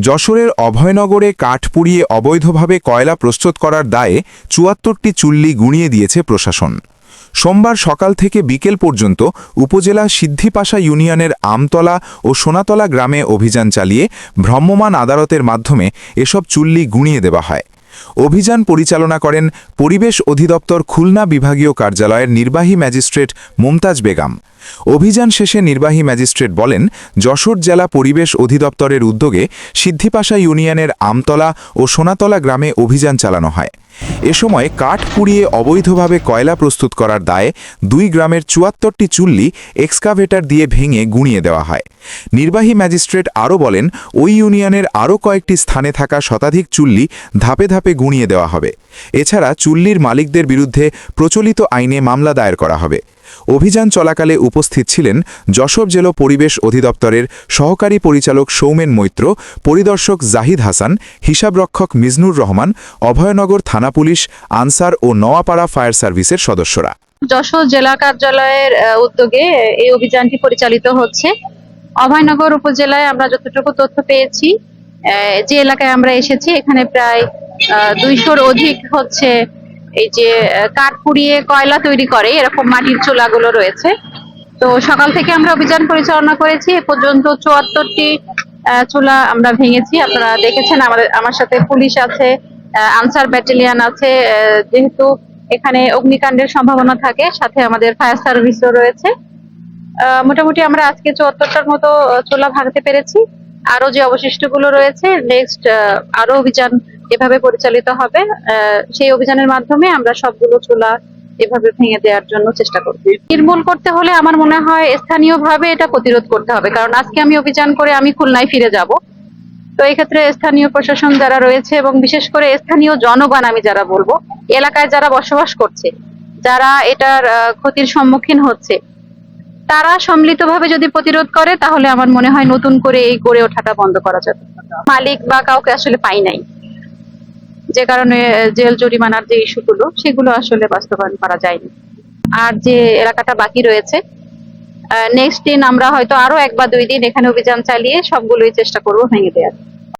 যশোরের অভয়নগরে কাঠ পুড়িয়ে অবৈধভাবে কয়লা প্রস্তুত করার দায়ে ৭৪টি চুল্লি গুঁড়িয়ে দিয়েছে প্রশাসন। সোমবার সকাল থেকে বিকেল পর্যন্ত উপজেলা সিদ্ধিপাশা ইউনিয়নের আমতলা ও সোনাতলা গ্রামে অভিযান চালিয়ে ভ্রাম্যমাণ আদালতের মাধ্যমে এসব চুল্লি গুঁড়িয়ে দেওয়া হয়। অভিযান পরিচালনা করেন পরিবেশ অধিদপ্তর খুলনা বিভাগীয় কার্যালয়ের নির্বাহী ম্যাজিস্ট্রেট মুমতাজ বেগম। অভিযান শেষে নির্বাহী ম্যাজিস্ট্রেট বলেন, যশোর জেলা পরিবেশ অধিদপ্তরের উদ্যোগে সিদ্ধিপাশা ইউনিয়নের আমতলা ও সোনাতলা গ্রামে অভিযান চালানো হয়। এ সময় কাঠ পুড়িয়ে অবৈধভাবে কয়লা প্রস্তুত করার দায়ে ২ গ্রামের ৭৪টি চুল্লি এক্সকাভেটর দিয়ে ভেঙে গুঁড়িয়ে দেওয়া হয়। নির্বাহী ম্যাজিস্ট্রেট আরও বলেন, ওই ইউনিয়নের আরও কয়েকটি স্থানে থাকা শতাধিক চুল্লি ধাপে ধাপে গুঁড়িয়ে দেওয়া হবে। এছাড়া চুল্লির মালিকদের বিরুদ্ধে প্রচলিত আইনে মামলা দায়ের করা হবে। অভিযান চলাকালে উপস্থিত ছিলেন যশোর জেলা পরিবেশ অধিদপ্তরের সহকারী পরিচালক সৌমেন মৈত্র, পরিদর্শক জাহিদ হাসান, হিসাবরক্ষক মিজনুর রহমান, অভয়নগর থানা পুলিশ, আনসার ও নোয়াপাড়া ফায়ার সার্ভিসের সদস্যরা। যশোর জেলা কার্যালয়ের উদ্যোগে এই অভিযানটি পরিচালিত হচ্ছে। অভয়নগর উপজেলায় আমরা যতটুকু তথ্য পেয়েছি, যে এলাকায় আমরা এসেছি এখানে প্রায় ২০০-র অধিক হচ্ছে এই যে কাঠ পুড়িয়ে কয়লা তৈরি করে এরকম মাটির চুলাগুলো রয়েছে। তো সকাল থেকে আমরা অভিযান পরিচালনা করেছি। এ পর্যন্ত ৭৪টি চুলা আমরা ভেঙেছি। আপনারা দেখেছেন, আমার সাথে পুলিশ আছে, আনসার ব্যাটালিয়ন আছে। যেহেতু এখানে অগ্নিকাণ্ডের সম্ভাবনা থাকে, সাথে আমাদের ফায়ার সার্ভিসও রয়েছে। মোটামুটি আমরা আজকে ৭৪টার মতো চুলা ভাঙতে পেরেছি। আরো যে অবশিষ্টগুলো রয়েছে, নেক্সট আরো অভিযান এভাবে পরিচালিত হবে। সেই অভিযানের মাধ্যমে আমরা সবগুলো চুলা এভাবে ভেঙে দেওয়ার জন্য চেষ্টা করব। নির্মূল করতে হলে আমার মনে হয় স্থানীয়ভাবে এটা প্রতিরোধ করতে হবে, কারণ আজকে আমি অভিযান করে আমি খুলনায় ফিরে যাব। তো এই ক্ষেত্রে স্থানীয় প্রশাসন যারা রয়েছে এবং বিশেষ করে স্থানীয় জনগণ, আমি যারা বলবো, এলাকায় যারা বসবাস করছে, যারা এটার ক্ষতির সম্মুখীন হচ্ছে, তারা সম্মিলিতভাবে যদি প্রতিরোধ করে তাহলে আমার মনে হয় নতুন করে এই গড়ে ওঠাটা বন্ধ করা যাবে। মালিক বা কাউকে আসলে পাই নাই, যে কারণে জেল জরিমানার যে ইস্যুগুলো সেগুলো আসলে বাস্তবায়ন করা যায়নি। আর যে এলাকাটা বাকি রয়েছে, নেক্সট দিন আমরা হয়তো আরো ১ বা ২ দিন এখানে অভিযান চালিয়ে সবগুলোই চেষ্টা করবো ভেঙে দেওয়ার।